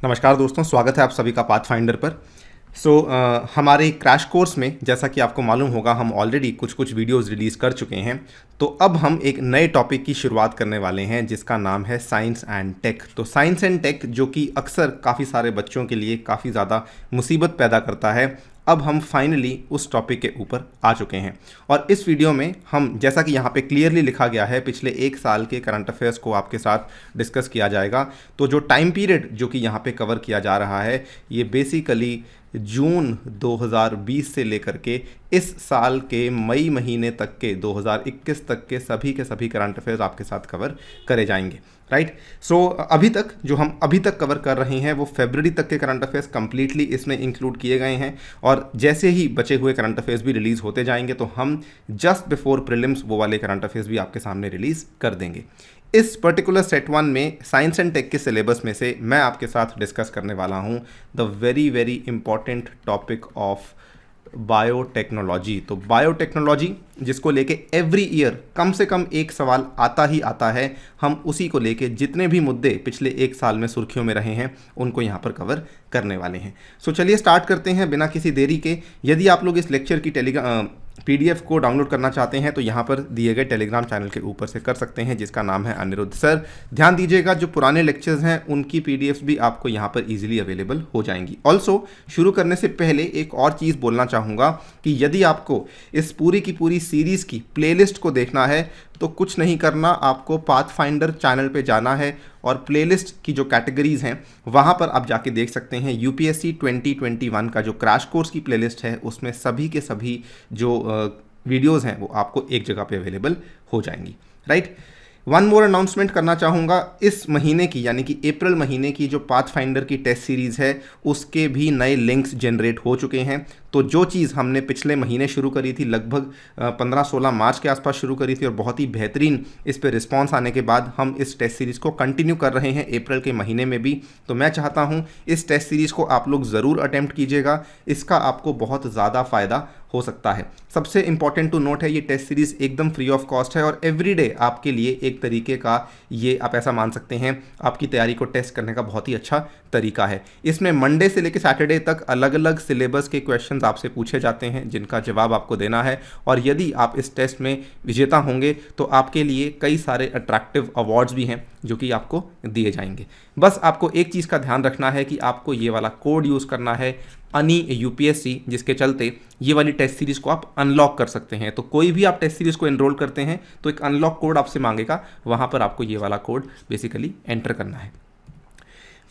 नमस्कार दोस्तों, स्वागत है आप सभी का पाथफाइंडर पर। हमारे क्रैश कोर्स में जैसा कि आपको मालूम होगा, हम ऑलरेडी कुछ वीडियोस रिलीज़ कर चुके हैं। तो अब हम एक नए टॉपिक की शुरुआत करने वाले हैं जिसका नाम है साइंस एंड टेक। तो साइंस एंड टेक जो कि अक्सर काफ़ी सारे बच्चों के लिए काफ़ी ज़्यादा मुसीबत पैदा करता है, अब हम फाइनली उस टॉपिक के ऊपर आ चुके हैं। और इस वीडियो में हम, जैसा कि यहाँ पे क्लियरली लिखा गया है, पिछले एक साल के करंट अफेयर्स को आपके साथ डिस्कस किया जाएगा। तो जो टाइम पीरियड जो कि यहाँ पे कवर किया जा रहा है, ये बेसिकली जून 2020 से लेकर के इस साल के मई महीने तक के 2021 तक के सभी करंट अफेयर्स आपके साथ कवर करे जाएंगे, राइट। अभी तक जो हम अभी तक कवर कर रहे हैं वो फरवरी तक के करंट अफेयर्स कंप्लीटली इसमें इंक्लूड किए गए हैं। और जैसे ही बचे हुए करंट अफेयर्स भी रिलीज़ होते जाएंगे तो हम जस्ट बिफोर प्रीलिम्स वो वाले करंट अफेयर्स भी आपके सामने रिलीज़ कर देंगे। इस पर्टिकुलर सेट 1 में साइंस एंड टेक के सिलेबस में से मैं आपके साथ डिस्कस करने वाला हूँ the very important topic of biotechnology. तो बायोटेक्नोलॉजी जिसको लेके एवरी ईयर कम से कम एक सवाल आता ही आता है, हम उसी को लेके जितने भी मुद्दे पिछले एक साल में सुर्खियों में रहे हैं उनको यहाँ पर कवर करने वाले हैं। चलिए स्टार्ट करते हैं बिना किसी देरी के। यदि आप लोग इस लेक्चर की PDF को डाउनलोड करना चाहते हैं तो यहाँ पर दिए गए टेलीग्राम चैनल के ऊपर से कर सकते हैं, जिसका नाम है अनिरुद्ध सर। ध्यान दीजिएगा, जो पुराने लेक्चर्स हैं उनकी PDFs भी आपको यहाँ पर इजीली अवेलेबल हो जाएंगी। ऑल्सो शुरू करने से पहले एक और चीज़ बोलना चाहूँगा कि यदि आपको इस पूरी की पूरी सीरीज़ की प्लेलिस्ट को देखना है तो कुछ नहीं करना, आपको पाथफाइंडर चैनल पे जाना है और प्लेलिस्ट की जो कैटेगरीज़ हैं वहाँ पर आप जाके देख सकते हैं। UPSC 2021 का जो क्रैश कोर्स की प्लेलिस्ट है उसमें सभी के सभी जो वीडियोज़ हैं वो आपको एक जगह पे अवेलेबल हो जाएंगी, राइट। वन मोर अनाउंसमेंट करना चाहूँगा, इस महीने की यानी कि अप्रैल महीने की जो पाथफाइंडर की टेस्ट सीरीज़ है उसके भी नए लिंक्स जनरेट हो चुके हैं। तो जो चीज़ हमने पिछले महीने शुरू करी थी, लगभग 15-16 मार्च के आसपास शुरू करी थी और बहुत ही बेहतरीन इस पर रिस्पांस आने के बाद हम इस टेस्ट सीरीज़ को कंटिन्यू कर रहे हैं अप्रैल के महीने में भी। तो मैं चाहता हूँ इस टेस्ट सीरीज़ को आप लोग ज़रूर अटेम्प्ट कीजिएगा, इसका आपको बहुत ज़्यादा फ़ायदा हो सकता है। सबसे इंपॉर्टेंट टू नोट है, ये टेस्ट सीरीज़ एकदम फ्री ऑफ कॉस्ट है और एवरीडे आपके लिए एक तरीके का, ये आप ऐसा मान सकते हैं, आपकी तैयारी को टेस्ट करने का बहुत ही अच्छा तरीका है। इसमें मंडे से लेकर सैटरडे तक अलग अलग सिलेबस के क्वेश्चंस आपसे पूछे जाते हैं जिनका जवाब आपको देना है। और यदि आप इस टेस्ट में विजेता होंगे तो आपके लिए कई सारे अट्रैक्टिव अवार्ड्स भी हैं जो कि आपको दिए जाएंगे। बस आपको एक चीज़ का ध्यान रखना है कि आपको ये वाला कोड यूज़ करना है, अनि UPSC, जिसके चलते ये वाली टेस्ट सीरीज़ को आप अनलॉक कर सकते हैं। तो कोई भी आप टेस्ट सीरीज़ को एनरोल करते हैं तो एक अनलॉक कोड आपसे मांगेगा, वहाँ पर आपको ये वाला कोड बेसिकली एंटर करना है।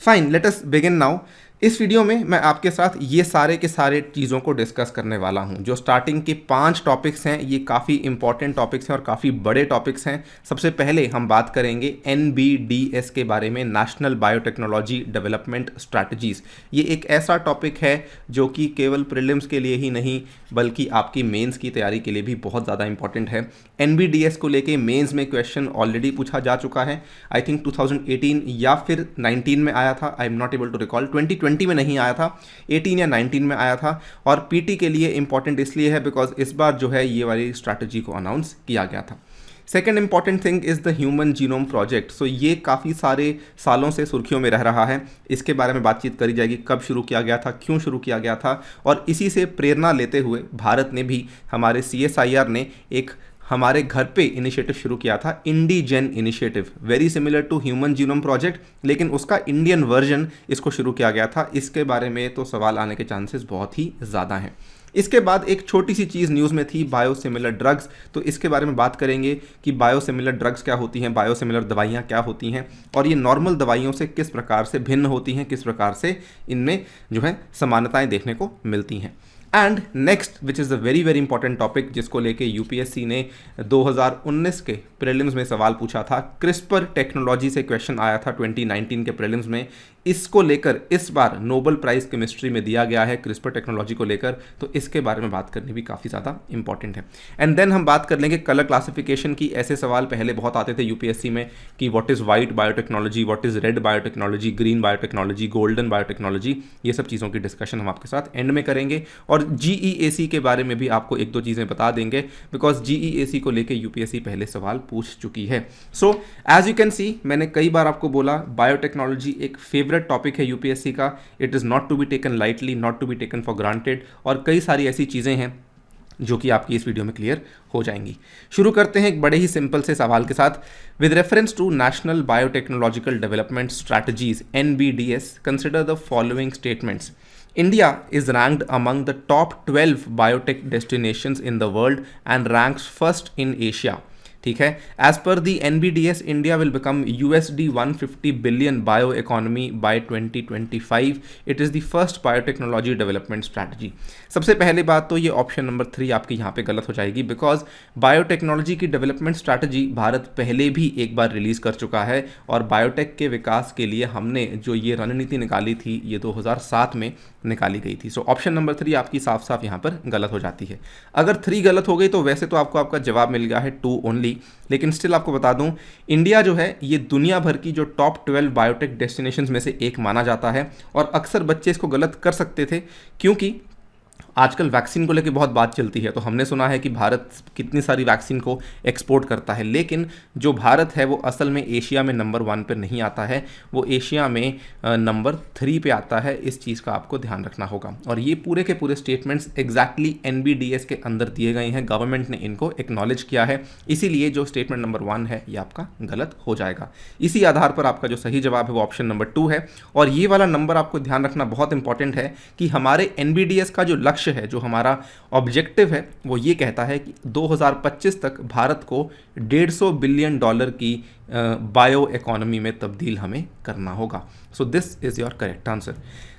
Fine, let us begin now. इस वीडियो में मैं आपके साथ ये सारे के सारे चीज़ों को डिस्कस करने वाला हूँ। जो स्टार्टिंग के 5 टॉपिक्स हैं ये काफ़ी इंपॉर्टेंट टॉपिक्स हैं और काफ़ी बड़े टॉपिक्स हैं। सबसे पहले हम बात करेंगे NBDS के बारे में, नेशनल बायोटेक्नोलॉजी डेवलपमेंट स्ट्रैटेजीज़। ये एक ऐसा टॉपिक है जो कि केवल प्रीलिम्स के लिए ही नहीं बल्कि आपकी मेंस की तैयारी के लिए भी बहुत ज़्यादा इंपॉर्टेंट है। NBDS को लेके मेंस में क्वेश्चन ऑलरेडी पूछा जा चुका है। आई थिंक 2018 या फिर 19 में आया था, I am not able to recall. 2020 में नहीं आया था, 18 या 19 में आया था। और PT के लिए इंपॉर्टेंट इसलिए है बिकॉज इस बार जो है ये वाली स्ट्रैटेजी को अनाउंस किया गया था। Second important thing is the human genome project. ये काफ़ी सारे सालों से सुर्खियों में रह रहा है, इसके बारे में बातचीत करी जाएगी, कब शुरू किया गया था, क्यों शुरू किया गया था। और इसी से प्रेरणा लेते हुए भारत ने भी, हमारे CSIR ने एक हमारे घर पे इनिशिएटिव शुरू किया था, IndiGen initiative, very similar to human genome project, लेकिन उसका इंडियन वर्जन इसको शुरू किया गया था। इसके बारे में तो सवाल आने के चांसेस बहुत ही ज़्यादा हैं। इसके बाद एक छोटी सी चीज़ न्यूज़ में थी, बायोसिमिलर ड्रग्स। तो इसके बारे में बात करेंगे कि बायोसिमिलर ड्रग्स क्या होती हैं, बायोसिमिलर दवाइयाँ क्या होती हैं और ये नॉर्मल दवाइयों से किस प्रकार से भिन्न होती हैं, किस प्रकार से इनमें जो है समानताएं देखने को मिलती हैं। And next which is the very important topic जिसको लेके UPSC ने 2019 के प्रीलिम्स में सवाल पूछा था, क्रिस्पर टेक्नोलॉजी से क्वेश्चन आया था 2019 के प्रीलिम्स में। इसको लेकर इस बार नोबेल प्राइज़ केमिस्ट्री में दिया गया है क्रिस्पर टेक्नोलॉजी को लेकर, तो इसके बारे में बात करनी भी काफ़ी ज़्यादा इंपॉर्टेंट है। एंड देन हम बात कर लेंगे कलर क्लासिफिकेशन की। ऐसे सवाल पहले बहुत आते थे UPSC में कि what is white biotechnology, what is red biotechnology, green biotechnology, golden biotechnology. ये सब चीज़ों की डिस्कशन हम आपके साथ एंड में करेंगे। और GEAC के बारे में भी आपको एक दो चीज़ें बता देंगे, बिकॉज GEAC को लेके यूपीएससी पहले सवाल पूछ चुकी है। So as you can see, मैंने कई बार आपको बोला बायोटेक्नोलॉजी एक फेवरेट टॉपिक है यूपीएससी का। It is not to be taken lightly, not to be taken for granted, और कई सारी ऐसी चीज़ें हैं जो कि आपकी इस वीडियो में क्लियर हो जाएंगी। शुरू करते हैं एक बड़े ही सिंपल से सवाल के साथ। With reference to national biotechnological development strategies NBDS, consider the following statements. India is ranked among the top 12 biotech destinations in the world and ranks first in Asia. ठीक है, as per the NBDS, India will become USD 150 billion bio economy by 2025। It is the first biotechnology development strategy. सबसे पहले बात तो ये option number 3 आपकी यहाँ पे गलत हो जाएगी, बिकॉज बायोटेक्नोलॉजी की डेवलपमेंट स्ट्रैटेजी भारत पहले भी एक बार रिलीज़ कर चुका है, और बायोटेक के विकास के लिए हमने जो ये रणनीति निकाली थी ये 2007 में निकाली गई थी। सो ऑप्शन नंबर 3 आपकी साफ साफ यहाँ पर गलत हो जाती है। अगर 3 गलत हो गई तो वैसे तो आपको आपका जवाब मिल गया है 2 ओनली, लेकिन स्टिल आपको बता दूं, इंडिया जो है ये दुनिया भर की जो टॉप 12 बायोटेक डेस्टिनेशंस में से एक माना जाता है। और अक्सर बच्चे इसको गलत कर सकते थे, क्योंकि आजकल वैक्सीन को लेकर बहुत बात चलती है, तो हमने सुना है कि भारत कितनी सारी वैक्सीन को एक्सपोर्ट करता है, लेकिन जो भारत है वो असल में एशिया में नंबर 1 पर नहीं आता है, वो एशिया में नंबर 3 पे आता है। इस चीज़ का आपको ध्यान रखना होगा। और ये पूरे के पूरे स्टेटमेंट्स एग्जैक्टली NBDS के अंदर दिए गए हैं, गवर्नमेंट ने इनको एक्नॉलेज किया है, इसीलिए जो स्टेटमेंट नंबर 1 है ये आपका गलत हो जाएगा। इसी आधार पर आपका जो सही जवाब है वो ऑप्शन नंबर 2 है। और ये वाला नंबर आपको ध्यान रखना बहुत इंपॉर्टेंट है कि हमारे NBDS का जो लक्ष्य है, जो हमारा ऑब्जेक्टिव है, वो ये कहता है कि 2025 तक भारत को $150 बिलियन की बायो इकोनॉमी में तब्दील हमें करना होगा। So this is your correct answer.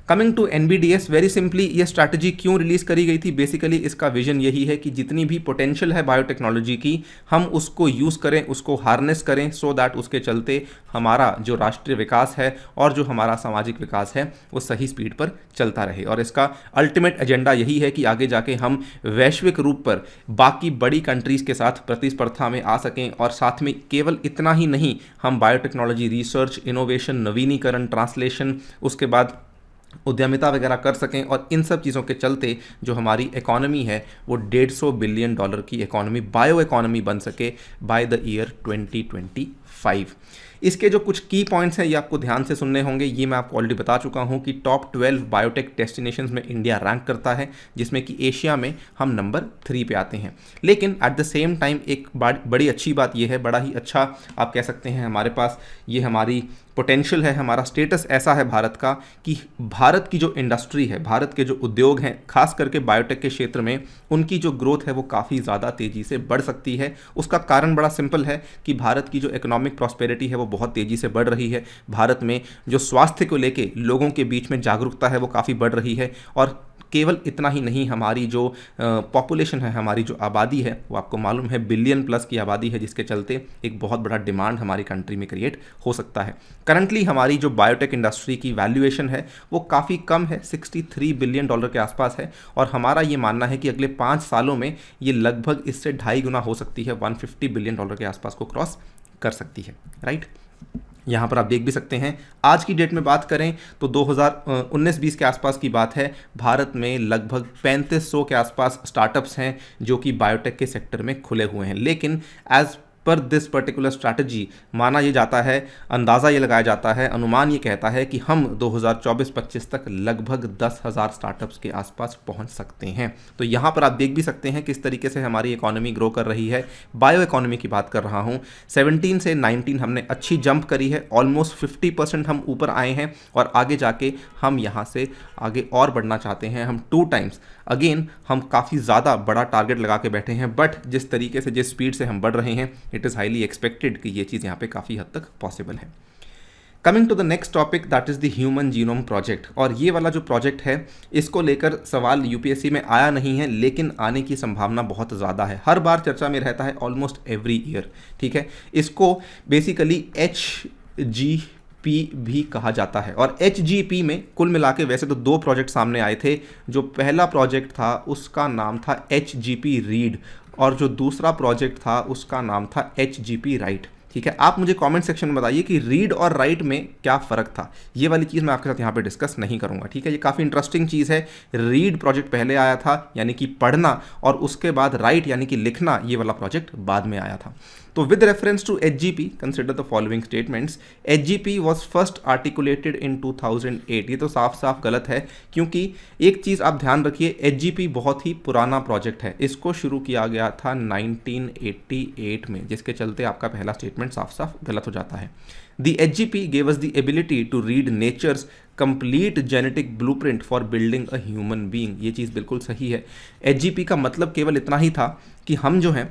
Coming to NBDS, very simply ये स्ट्रैटेजी क्यों रिलीज़ करी गई थी? बेसिकली इसका विजन यही है कि जितनी भी पोटेंशियल है बायोटेक्नोलॉजी की, हम उसको यूज़ करें, उसको हार्नेस करें, सो दैट उसके चलते हमारा जो राष्ट्रीय विकास है और जो हमारा सामाजिक विकास है वो सही स्पीड पर चलता रहे। और इसका अल्टीमेट एजेंडा यही है कि आगे जाके हम वैश्विक रूप पर बाकी बड़ी कंट्रीज़ के साथ प्रतिस्पर्धा में आ सकें, और साथ में केवल इतना ही नहीं, हम बायोटेक्नोलॉजी रिसर्च, इनोवेशन, नवीनीकरण, ट्रांसलेशन, उसके बाद उद्यमिता वगैरह कर सकें, और इन सब चीज़ों के चलते जो हमारी इकोनॉमी है वो $150 बिलियन की इकोनॉमी, बायो इकोनॉमी बन सके बाय द ईयर 2025। इसके जो कुछ की पॉइंट्स हैं ये आपको ध्यान से सुनने होंगे। ये मैं आपको ऑलरेडी बता चुका हूँ कि टॉप 12 बायोटेक डेस्टिनेशंस में इंडिया रैंक करता है, जिसमें कि एशिया में हम नंबर 3 पे आते हैं। लेकिन एट द सेम टाइम एक बड़ी अच्छी बात ये है, बड़ा ही अच्छा आप कह सकते हैं, हमारे पास ये हमारी पोटेंशियल है, हमारा स्टेटस ऐसा है भारत का कि भारत की जो इंडस्ट्री है, भारत के जो उद्योग हैं, खास करके बायोटेक के क्षेत्र में, उनकी जो ग्रोथ है वो काफ़ी ज़्यादा तेज़ी से बढ़ सकती है। उसका कारण बड़ा सिंपल है कि भारत की जो इकोनॉमिक प्रॉस्पेरिटी है वो बहुत तेज़ी से बढ़ रही है। भारत में जो स्वास्थ्य को लेके लोगों के बीच में जागरूकता है वो काफ़ी बढ़ रही है। और केवल इतना ही नहीं, हमारी जो पॉपुलेशन है, हमारी जो आबादी है, वो आपको मालूम है बिलियन प्लस की आबादी है, जिसके चलते एक बहुत बड़ा डिमांड हमारी कंट्री में क्रिएट हो सकता है। करंटली हमारी जो बायोटेक इंडस्ट्री की वैल्यूएशन है वो काफ़ी कम है, $63 बिलियन के आसपास है, और हमारा ये मानना है कि अगले 5 सालों में ये लगभग इससे 2.5 गुना हो सकती है, $150 बिलियन के आसपास को क्रॉस कर सकती है, राइट। यहाँ पर आप देख भी सकते हैं, आज की डेट में बात करें तो 2019-20 के आसपास की बात है, भारत में लगभग 3500 के आसपास स्टार्टअप्स हैं जो कि बायोटेक के सेक्टर में खुले हुए हैं। लेकिन as per this particular strategy माना ये जाता है, अंदाज़ा ये लगाया जाता है, अनुमान ये कहता है कि हम 2024-25 तक लगभग 10,000 स्टार्टअप्स के आसपास पहुंच सकते हैं। तो यहाँ पर आप देख भी सकते हैं किस तरीके से हमारी इकोनॉमी ग्रो कर रही है। बायो इकोनॉमी की बात कर रहा हूँ, 17 से 19 हमने अच्छी जंप करी है, ऑलमोस्ट 50% हम ऊपर आए हैं, और आगे जाके हम यहाँ से आगे और बढ़ना चाहते हैं। हम 2 टाइम्स अगेन हम काफ़ी ज़्यादा बड़ा टारगेट लगा के बैठे हैं, बट जिस तरीके से, जिस स्पीड से हम बढ़ रहे हैं, इट इज़ हाईली एक्सपेक्टेड कि ये चीज़ यहाँ पे काफ़ी हद तक पॉसिबल है। Coming to the next topic, that is the human genome project. और ये वाला जो प्रोजेक्ट है, इसको लेकर सवाल यूपीएससी में आया नहीं है, लेकिन आने की संभावना बहुत ज़्यादा है, हर बार चर्चा में रहता है, ऑलमोस्ट एवरी ईयर, ठीक है। इसको बेसिकली HGP भी कहा जाता है, और HGP में कुल मिला के वैसे तो 2 प्रोजेक्ट सामने आए थे। जो पहला प्रोजेक्ट था उसका नाम था HGP रीड, और जो दूसरा प्रोजेक्ट था उसका नाम था HGP राइट। ठीक है, आप मुझे कमेंट सेक्शन में बताइए कि रीड और राइट में क्या फ़र्क था। ये वाली चीज़ मैं आपके साथ यहाँ पे डिस्कस नहीं करूँगा। ठीक है, ये काफ़ी इंटरेस्टिंग चीज़ है। रीड प्रोजेक्ट पहले आया था यानी कि पढ़ना, और उसके बाद राइट यानी कि लिखना, ये वाला प्रोजेक्ट बाद में आया था। तो with reference to HGP consider the following statements. HGP was first articulated in 2008। ये तो साफ साफ गलत है, क्योंकि एक चीज़ आप ध्यान रखिए, एचजीपी बहुत ही पुराना प्रोजेक्ट है। इसको शुरू किया गया था 1988 में, जिसके चलते आपका पहला स्टेटमेंट साफ साफ गलत हो जाता है। The HGP gave us the ability to read nature's complete genetic blueprint for building a human being। ये चीज़ बिल्कुल सही है। HGP का मतलब केवल इतना ही था कि हम जो हैं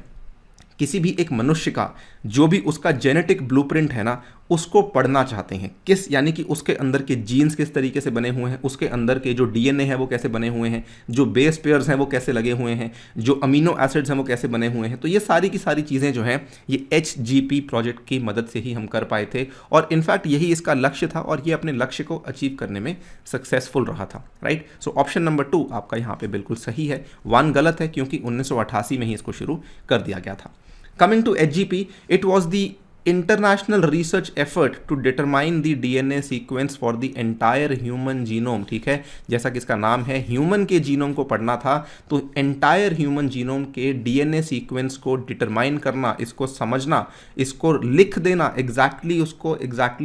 किसी भी एक मनुष्य का जो भी उसका जेनेटिक ब्लूप्रिंट है ना, उसको पढ़ना चाहते हैं। किस, यानी कि उसके अंदर के जीन्स किस तरीके से बने हुए हैं, उसके अंदर के जो डीएनए है वो कैसे बने हुए हैं, जो बेस पेयर्स हैं वो कैसे लगे हुए हैं, जो अमीनो एसिड्स हैं वो कैसे बने हुए हैं। तो ये सारी की सारी चीज़ें जो हैं ये HGP प्रोजेक्ट की मदद से ही हम कर पाए थे, और इनफैक्ट यही इसका लक्ष्य था, और ये अपने लक्ष्य को अचीव करने में सक्सेसफुल रहा था। राइट, सो ऑप्शन नंबर 2 आपका यहाँ पे बिल्कुल सही है। 1 गलत है, क्योंकि 1988 में ही इसको शुरू कर दिया गया था। Coming to HGP, it was the international research effort to determine the DNA sequence for the entire human genome। ठीक है, जैसा कि इसका नाम है, ह्यूमन के जीनोम को पढ़ना था, तो एंटायर ह्यूमन जीनोम के DNA सीक्वेंस को डिटरमाइन करना, इसको समझना, इसको लिख देना, एग्जैक्टली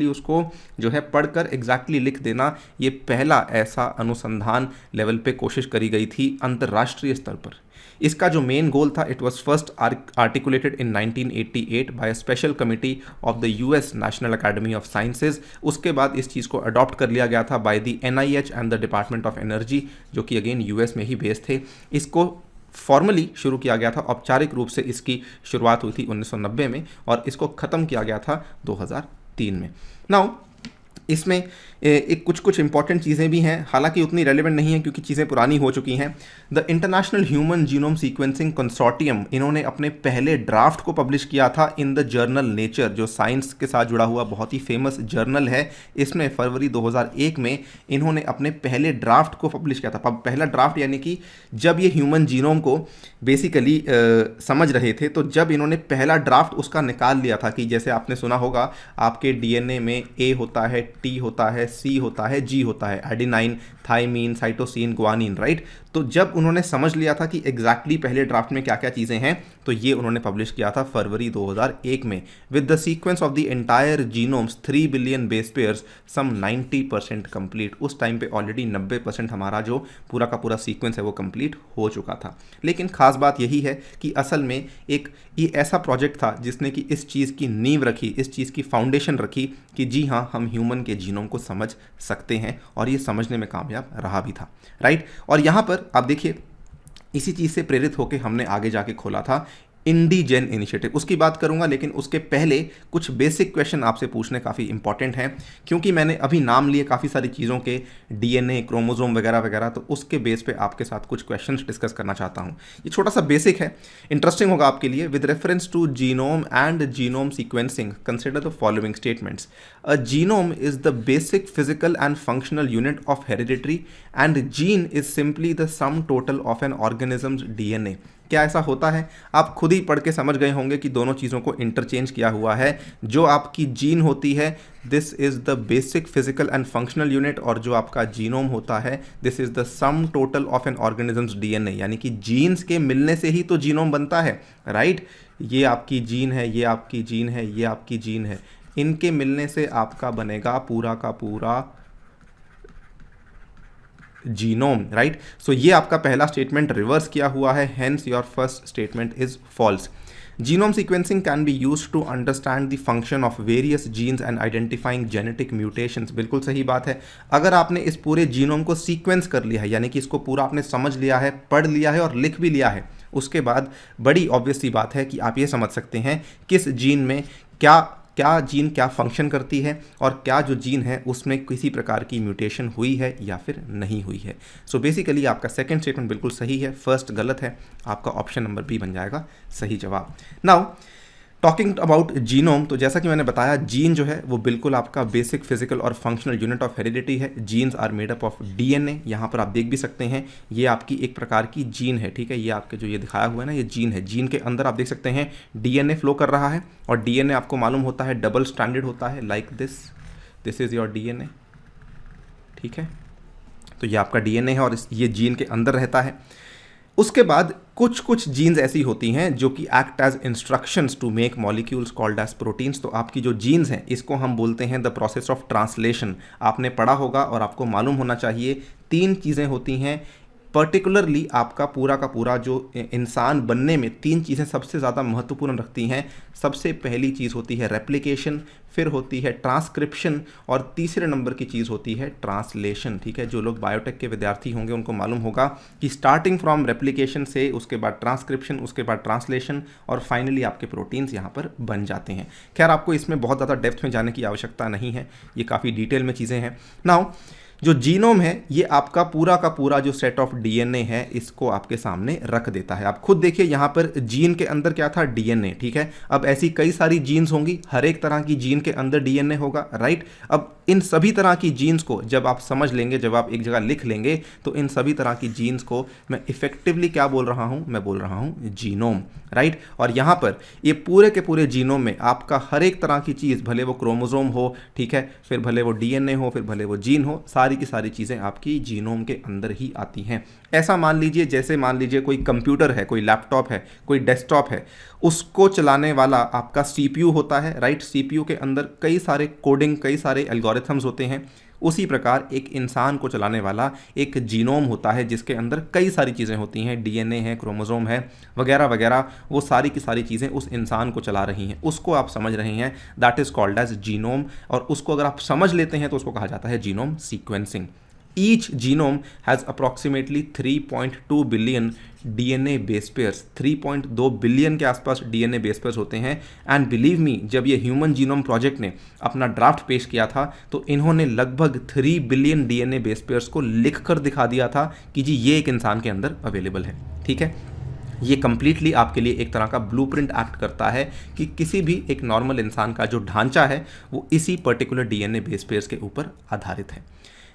उसको जो है पढ़कर एग्जैक्टली लिख देना, ये पहला ऐसा अनुसंधान लेवल पे कोशिश करी गई थी अंतर्राष्ट्रीय स्तर पर। इसका जो मेन गोल था, it was first articulated in 1988 by a special committee of the US national academy of sciences. उसके बाद इस चीज़ को अडॉप्ट कर लिया गया था by the NIH and the department of energy, जो कि अगेन यूएस में ही बेस्ड थे। इसको फॉर्मली शुरू किया गया था, औपचारिक रूप से इसकी शुरुआत हुई थी 1990 में, और इसको ख़त्म किया गया था 2003 में। नाउ इसमें एक कुछ इंपॉर्टेंट चीज़ें भी हैं, हालांकि उतनी रेलेवेंट नहीं है क्योंकि चीज़ें पुरानी हो चुकी हैं। The international human genome sequencing consortium, इन्होंने अपने पहले ड्राफ्ट को पब्लिश किया था इन द जर्नल नेचर, जो साइंस के साथ जुड़ा हुआ बहुत ही फेमस जर्नल है। इसमें फरवरी 2001 में इन्होंने अपने पहले ड्राफ्ट को पब्लिश किया था। पहला ड्राफ्ट यानी कि जब ये ह्यूमन जीनोम को बेसिकली समझ रहे थे, तो जब इन्होंने पहला ड्राफ्ट उसका निकाल लिया था, कि जैसे आपने सुना होगा आपके DNA में A होता है, T होता है, C होता है, G होता है, adenine, thymine, cytosine, guanine. Right, तो जब उन्होंने समझ लिया था कि एग्जैक्टली पहले ड्राफ्ट में क्या क्या चीज़ें हैं, तो ये उन्होंने पब्लिश किया था फरवरी 2001 में। With the sequence of the entire genomes 3 billion base pairs some 90% complete. उस टाइम पे ऑलरेडी 90% हमारा जो पूरा का पूरा सीक्वेंस है वो कंप्लीट हो चुका था। लेकिन खास बात यही है कि असल में एक ये ऐसा प्रोजेक्ट था जिसने कि इस चीज़ की नींव रखी, इस चीज़ की फाउंडेशन रखी कि जी हाँ, हम ह्यूमन के जीनोम को समझ सकते हैं, और ये समझने में कामयाब रहा भी था। राइट, और यहाँ पर आप देखिए, इसी चीज़ से प्रेरित होकर हमने आगे जाके खोला था इंडीजेन इनिशिएटिव। उसकी बात करूंगा, लेकिन उसके पहले कुछ बेसिक क्वेश्चन आपसे पूछने काफ़ी इंपॉर्टेंट हैं, क्योंकि मैंने अभी नाम लिए काफ़ी सारी चीज़ों के, DNA, क्रोमोसोम वगैरह वगैरह, तो उसके बेस पे आपके साथ कुछ क्वेश्चंस डिस्कस करना चाहता हूं। ये छोटा सा बेसिक है, इंटरेस्टिंग होगा आपके लिए। With reference to genome and genome sequencing consider the following statements. A genome is the basic physical and functional unit of hereditary, and gene is simply the sum total of an organisms DNA। क्या ऐसा होता है? आप खुद ही पढ़ के समझ गए होंगे कि दोनों चीज़ों को इंटरचेंज किया हुआ है। जो आपकी जीन होती है, this is the basic physical and functional unit, और जो आपका जीनोम होता है, this is the sum total of an organisms DNA। यानी कि जीन्स के मिलने से ही तो जीनोम बनता है। राइट, ये आपकी जीन है, ये आपकी जीन है, ये आपकी जीन है, इनके मिलने से आपका बनेगा पूरा का पूरा जीनोम। राइट, सो ये आपका पहला स्टेटमेंट रिवर्स किया हुआ है, hence your first statement is false. Genome sequencing can be used to understand the function of various genes and identifying genetic mutations. बिल्कुल सही बात है। अगर आपने इस पूरे जीनोम को सीक्वेंस कर लिया है, यानी कि इसको पूरा आपने समझ लिया है, पढ़ लिया है और लिख भी लिया है, उसके बाद बड़ी ऑब्वियस सी बात है कि आप ये समझ सकते हैं किस जीन में क्या जीन क्या फंक्शन करती है, और क्या जो जीन है उसमें किसी प्रकार की म्यूटेशन हुई है या फिर नहीं हुई है। सो बेसिकली आपका सेकंड स्टेटमेंट बिल्कुल सही है, फर्स्ट गलत है, आपका ऑप्शन नंबर बी बन जाएगा सही जवाब। नाउ टॉकिंग अबाउट जीनोम, तो जैसा कि मैंने बताया जीन जो है वो बिल्कुल आपका बेसिक फिजिकल और फंक्शनल यूनिट ऑफ हेरिडिटी है। Genes are made up of DNA. यहाँ पर आप देख भी सकते हैं ये आपकी एक प्रकार की जीन है, ठीक है। ये आपके जो ये दिखाया हुआ है ना, ये जीन है। जीन के अंदर आप देख सकते हैं डीएनए फ्लो कर रहा है, और डीएनए आपको मालूम होता है डबल स्ट्रैंडेड होता है, like this is your DNA, ठीक है। तो ये आपका डीएनए है और ये जीन के अंदर रहता है। उसके बाद कुछ कुछ जीन्स ऐसी होती हैं जो कि act as instructions to make molecules called as proteins. तो आपकी जो जीन्स हैं इसको हम बोलते हैं द प्रोसेस ऑफ ट्रांसलेशन। आपने पढ़ा होगा और आपको मालूम होना चाहिए 3 चीज़ें होती हैं पर्टिकुलरली आपका पूरा का पूरा जो इंसान बनने में 3 चीज़ें सबसे ज़्यादा महत्वपूर्ण रखती हैं। सबसे पहली चीज़ होती है रेप्लिकेशन, फिर होती है ट्रांसक्रिप्शन, और तीसरे नंबर की चीज़ होती है ट्रांसलेशन, ठीक है। जो लोग बायोटेक के विद्यार्थी होंगे उनको मालूम होगा कि स्टार्टिंग फ्रॉम रेप्लिकेशन से उसके बाद ट्रांसक्रिप्शन, उसके बाद ट्रांसलेशन, और फाइनली आपके प्रोटीन्स यहाँ पर बन जाते हैं। खैर आपको इसमें बहुत ज़्यादा डेप्थ में जाने की आवश्यकता नहीं है, ये काफ़ी डिटेल में चीज़ें हैं। नाउ जो जीनोम है ये आपका पूरा का पूरा जो सेट ऑफ डीएनए है इसको आपके सामने रख देता है। आप खुद देखिए यहाँ पर जीन के अंदर क्या था, डीएनए, ठीक है। अब ऐसी कई सारी जीन्स होंगी, हर एक तरह की जीन के अंदर डीएनए होगा, राइट। अब इन सभी तरह की जीन्स को जब आप समझ लेंगे, जब आप एक जगह लिख लेंगे, तो इन सभी तरह की जीन्स को मैं इफेक्टिवली क्या बोल रहा हूँ, मैं बोल रहा हूँ जीनोम, राइट। और यहाँ पर ये पूरे के पूरे जीनोम में आपका हर एक तरह की चीज़, भले वो क्रोमोसोम हो, ठीक है, फिर भले वो डीएनए हो, फिर भले वो जीन हो, सारी की सारी चीज़ें आपकी जीनोम के अंदर ही आती हैं। ऐसा मान लीजिए जैसे मान लीजिए कोई कंप्यूटर है, कोई लैपटॉप है, कोई डेस्कटॉप है, उसको चलाने वाला आपका सीपीयू होता है, राइट। सीपीयू के अंदर कई सारे कोडिंग, कई सारे एल्गोरिथम्स होते हैं। उसी प्रकार एक इंसान को चलाने वाला एक जीनोम होता है जिसके अंदर कई सारी चीज़ें होती हैं, डीएनए है, क्रोमोसोम है, वगैरह वगैरह। वो सारी की सारी चीज़ें उस इंसान को चला रही हैं, उसको आप समझ रहे हैं, that is called as genome. और उसको अगर आप समझ लेते हैं तो उसको कहा जाता है genome sequencing. Each genome has approximately 3.2 billion DNA base pairs. 3.2 billion के आसपास डीएनए बेस पेयर्स होते हैं। एंड बिलीव मी, जब ये ह्यूमन जीनोम प्रोजेक्ट ने अपना ड्राफ्ट पेश किया था तो इन्होंने लगभग 3 बिलियन डीएनए बेस पेयर्स को लिख कर दिखा दिया था कि जी ये एक इंसान के अंदर अवेलेबल है, ठीक है। ये कंप्लीटली आपके लिए एक तरह का ब्लूप्रिंट एक्ट करता है कि किसी भी एक नॉर्मल इंसान का जो ढांचा है वो इसी पर्टिकुलर डीएनए बेस पेयर्स के ऊपर आधारित है।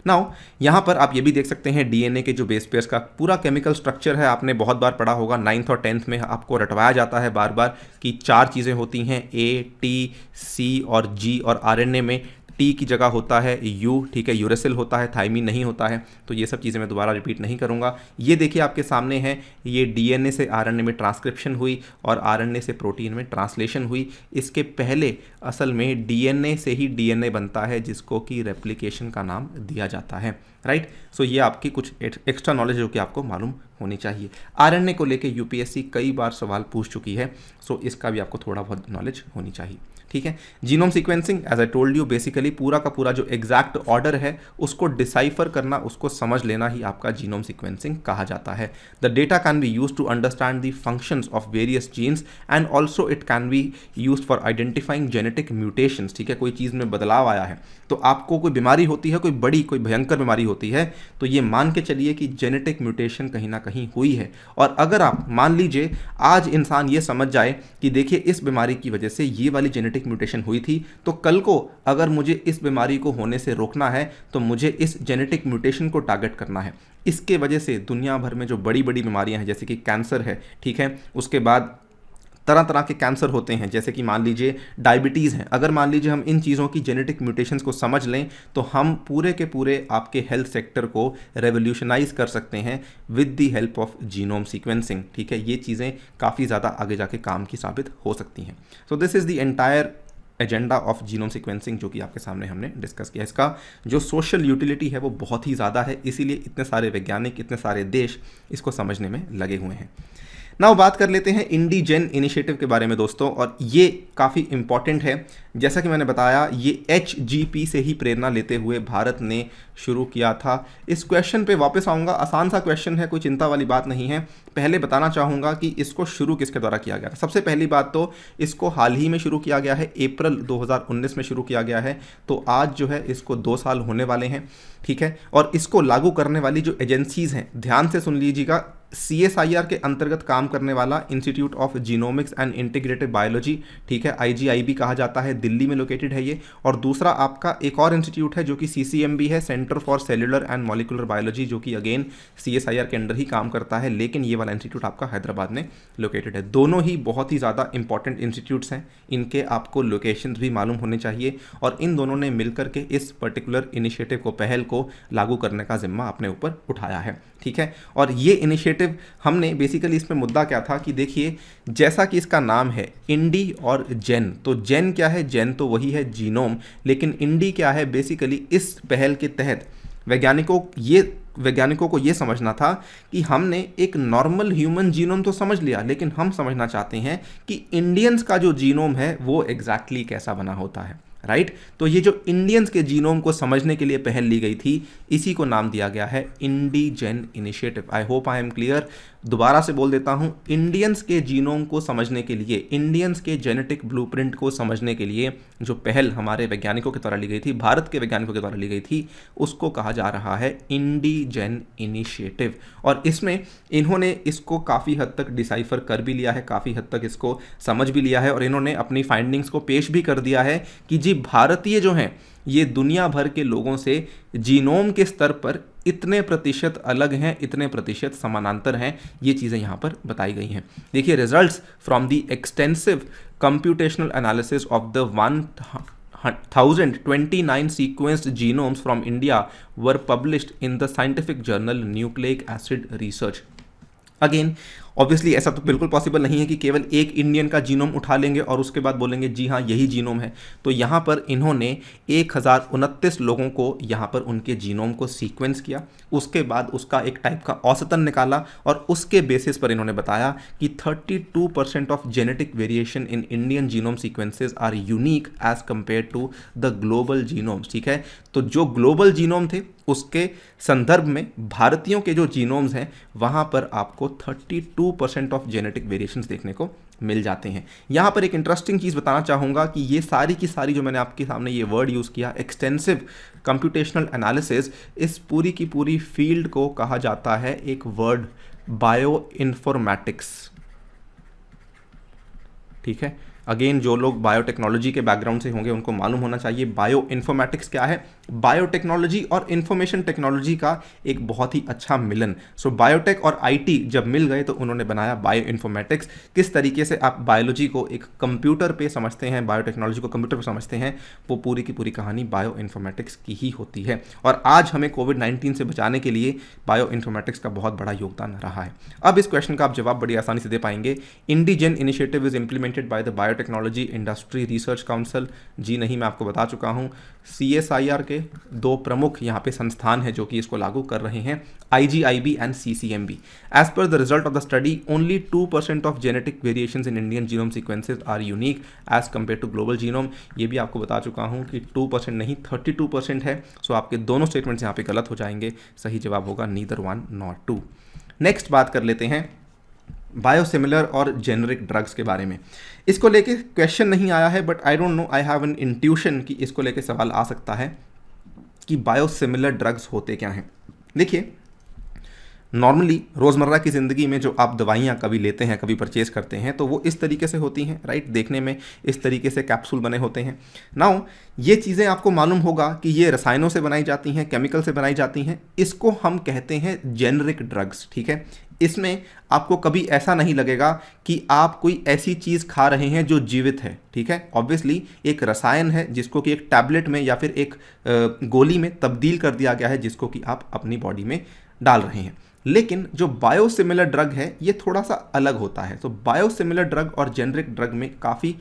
नाउ यहाँ पर आप ये भी देख सकते हैं डीएनए के जो बेस पेयर्स का पूरा केमिकल स्ट्रक्चर है, आपने बहुत बार पढ़ा होगा, 9th और 10th में आपको रटवाया जाता है बार बार कि 4 चीज़ें होती हैं, ए, टी, सी और जी, और आरएनए में टी की जगह होता है यू, ठीक है, यूरेसिल होता है, थाइमीन नहीं होता है। तो ये सब चीज़ें मैं दोबारा रिपीट नहीं करूँगा। ये देखिए आपके सामने है, ये डीएनए से आरएनए में ट्रांसक्रिप्शन हुई और आरएनए से प्रोटीन में ट्रांसलेशन हुई। इसके पहले असल में डीएनए से ही डीएनए बनता है जिसको कि रेप्लिकेशन का नाम दिया जाता है, राइट। सो ये आपकी कुछ एक्स्ट्रा नॉलेज जो कि आपको मालूम होनी चाहिए। आरएनए को लेके यूपीएससी कई बार सवाल पूछ चुकी है, सो इसका भी आपको थोड़ा बहुत नॉलेज होनी चाहिए, ठीक है। Genome sequencing, as I told you, basically पूरा का पूरा जो एग्जैक्ट ऑर्डर है उसको डिसाइफर करना, उसको समझ लेना ही आपका जीनोम सीक्वेंसिंग कहा जाता है। The data can be used to understand the functions of various genes and also it can be used for identifying genetic mutations, ठीक है। कोई चीज़ में बदलाव आया है तो आपको कोई बीमारी होती है, कोई बड़ी कोई भयंकर बीमारी होती है, तो ये मान के चलिए कि जेनेटिक म्यूटेशन कहीं ना कहीं हुई है। और अगर आप मान लीजिए आज इंसान ये समझ जाए कि देखिए इस बीमारी की वजह से ये वाली जेनेटिक म्यूटेशन हुई थी, तो कल को अगर मुझे इस बीमारी को होने से रोकना है तो मुझे इस जेनेटिक म्यूटेशन को टारगेट करना है। इसके वजह से दुनिया भर में जो बड़ी बड़ी बीमारियां हैं जैसे कि कैंसर है, ठीक है, उसके बाद तरह तरह के कैंसर होते हैं जैसे कि मान लीजिए डायबिटीज़ हैं। अगर मान लीजिए हम इन चीज़ों की जेनेटिक म्यूटेशंस को समझ लें तो हम पूरे के पूरे आपके हेल्थ सेक्टर को रेवोल्यूशनाइज कर सकते हैं with the help of genome sequencing, ठीक है। ये चीज़ें काफ़ी ज़्यादा आगे जाके काम की साबित हो सकती हैं। So this is the entire agenda of genome sequencing जो कि आपके सामने हमने डिस्कस किया। इसका जो सोशल यूटिलिटी है वो बहुत ही ज़्यादा है, इसीलिए इतने सारे वैज्ञानिक, इतने सारे देश इसको समझने में लगे हुए हैं। नाउ बात कर लेते हैं इंडीजेन इनिशिएटिव के बारे में दोस्तों, और ये काफ़ी इंपॉर्टेंट है। जैसा कि मैंने बताया ये HGP से ही प्रेरणा लेते हुए भारत ने शुरू किया था। इस क्वेश्चन पे वापस आऊँगा, आसान सा क्वेश्चन है, कोई चिंता वाली बात नहीं है। पहले बताना चाहूँगा कि इसको शुरू किसके द्वारा किया गया था। सबसे पहली बात तो इसको हाल ही में शुरू किया गया है, अप्रैल 2019 में शुरू किया गया है, तो आज जो है इसको 2 साल होने वाले हैं, ठीक है। और इसको लागू करने वाली जो एजेंसीज़ हैं, ध्यान से सुन लीजिएगा, CSIR के अंतर्गत काम करने वाला institute of genomics and integrative biology, ठीक है, IGIB कहा जाता है, दिल्ली में लोकेटेड है ये। और दूसरा आपका एक और इंस्टीट्यूट है जो कि CCMB है, centre for cellular and molecular biology, जो कि अगेन CSIR के अंडर ही काम करता है, लेकिन ये वाला इंस्टीट्यूट आपका हैदराबाद में लोकेटेड है। दोनों ही बहुत ही ज़्यादा इंपॉर्टेंट इंस्टीट्यूट्स हैं, इनके आपको लोकेशन भी मालूम होने चाहिए, और इन दोनों ने मिलकर के इस पर्टिकुलर इनिशिएटिव को, पहल को लागू करने का जिम्मा अपने ऊपर उठाया है, ठीक है। और ये इनिशिएटिव हमने बेसिकली, इसमें मुद्दा क्या था कि देखिए, जैसा कि इसका नाम है इंडी और जेन, तो जेन क्या है, जेन तो वही है जीनोम, लेकिन इंडी क्या है, बेसिकली इस पहल के तहत वैज्ञानिकों को ये समझना था कि हमने एक नॉर्मल ह्यूमन जीनोम तो समझ लिया, लेकिन हम समझना चाहते हैं कि इंडियंस का जो जीनोम है वो एग्जैक्टली कैसा बना होता है, राइट। तो ये जो इंडियंस के जीनोम को समझने के लिए पहल ली गई थी, इसी को नाम दिया गया है IndiGen initiative. I hope I am clear. दोबारा से बोल देता हूं, इंडियंस के जीनोम को समझने के लिए, इंडियंस के जेनेटिक ब्लूप्रिंट को समझने के लिए जो पहल हमारे वैज्ञानिकों के द्वारा ली गई थी, भारत के वैज्ञानिकों के द्वारा ली गई थी, उसको कहा जा रहा है इंडीजेन इनिशिएटिव। और इसमें इन्होंने इसको काफ़ी हद तक डिसाइफर कर भी लिया है, काफ़ी हद तक इसको समझ भी लिया है, और इन्होंने अपनी फाइंडिंग्स को पेश भी कर दिया है कि जी भारतीय जो हैं ये दुनिया भर के लोगों से जीनोम के स्तर पर इतने प्रतिशत अलग हैं, इतने प्रतिशत समानांतर हैं, ये चीज़ें यहाँ पर बताई गई हैं। देखिए, results from the extensive computational analysis of the 1029 sequenced genomes from India were published in the scientific journal Nucleic Acid Research. Again obviously ऐसा तो बिल्कुल पॉसिबल नहीं है कि केवल एक इंडियन का जीनोम उठा लेंगे और उसके बाद बोलेंगे जी हाँ यही जीनोम है। तो यहाँ पर इन्होंने 1029 लोगों को यहाँ पर उनके जीनोम को सीक्वेंस किया, उसके बाद उसका एक टाइप का औसतन निकाला, और उसके बेसिस पर इन्होंने बताया कि 32% of genetic variation in Indian genome sequences are unique as compare to the global genomes, ठीक है। तो जो ग्लोबल जीनोम थे उसके संदर्भ में भारतीयों के जो जीनोम्स हैं वहाँ पर आपको 32% ऑफ जेनेटिक वेरिएशंस देखने को मिल जाते हैं। यहाँ पर एक इंटरेस्टिंग चीज़ बताना चाहूँगा कि ये सारी की सारी जो मैंने आपके सामने ये वर्ड यूज़ किया, एक्सटेंसिव कंप्यूटेशनल एनालिसिस, इस पूरी की पूरी फील्ड को कहा जाता है एक वर्ड बायो इन्फॉर्मेटिक्स, ठीक है। अगेन जो लोग बायोटेक्नोलॉजी के बैकग्राउंड से होंगे उनको मालूम होना चाहिए बायो इन्फॉर्मेटिक्स क्या है। बायोटेक्नोलॉजी और इंफॉर्मेशन टेक्नोलॉजी का एक बहुत ही अच्छा मिलन। सो बायोटेक और आईटी जब मिल गए तो उन्होंने बनाया बायो इन्फॉर्मेटिक्स। किस तरीके से आप बायोलॉजी को एक कंप्यूटर पे समझते हैं, बायोटेक्नोलॉजी को कंप्यूटर पे समझते हैं, वो पूरी की पूरी कहानी बायो इन्फॉर्मेटिक्स की ही होती है। और आज हमें कोविड-19 से बचाने के लिए बायो इन्फॉर्मेटिक्स का बहुत बड़ा योगदान रहा है। अब इस क्वेश्चन का आप जवाब बड़ी आसानी से दे पाएंगे। IndiGen initiative is implemented by the biotechnology industry research council. जी नहीं, मैं आपको बता चुका हूँ। CSIR के दो प्रमुख यहाँ पे संस्थान हैं जो कि इसको लागू कर रहे हैं, IGIB and CCMB। As per the result of the study only 2% of genetic variations in Indian genome sequences are unique as compare to global genome. ये भी आपको बता चुका हूँ कि 2% नहीं 32% है। सो आपके दोनों स्टेटमेंट्स यहाँ पे गलत हो जाएंगे। सही जवाब होगा नीदर 1 नॉर 2। नेक्स्ट बात कर लेते हैं बायोसिमिलर और जेनरिक ड्रग्स के बारे में। इसको लेके क्वेश्चन नहीं आया है, but I don't know, I have an intuition कि इसको लेके सवाल आ सकता है कि बायोसिमिलर ड्रग्स होते क्या हैं। देखिए, नॉर्मली रोज़मर्रा की ज़िंदगी में जो आप दवाइयाँ कभी लेते हैं, कभी परचेज़ करते हैं, तो वो इस तरीके से होती हैं, राइट। देखने में इस तरीके से कैप्सूल बने होते हैं। नाउ ये चीज़ें आपको मालूम होगा कि ये रसायनों से बनाई जाती हैं, केमिकल से बनाई जाती हैं। इसको हम कहते हैं जेनरिक ड्रग्स, ठीक है। इसमें आपको कभी ऐसा नहीं लगेगा कि आप कोई ऐसी चीज़ खा रहे हैं जो जीवित है, ठीक है। ऑब्वियसली एक रसायन है जिसको कि एक टैबलेट में या फिर एक गोली में तब्दील कर दिया गया है, जिसको कि आप अपनी बॉडी में डाल रहे हैं। लेकिन जो बायोसिमिलर ड्रग है ये थोड़ा सा अलग होता है। तो बायोसिमिलर ड्रग और जेनरिक ड्रग में काफ़ी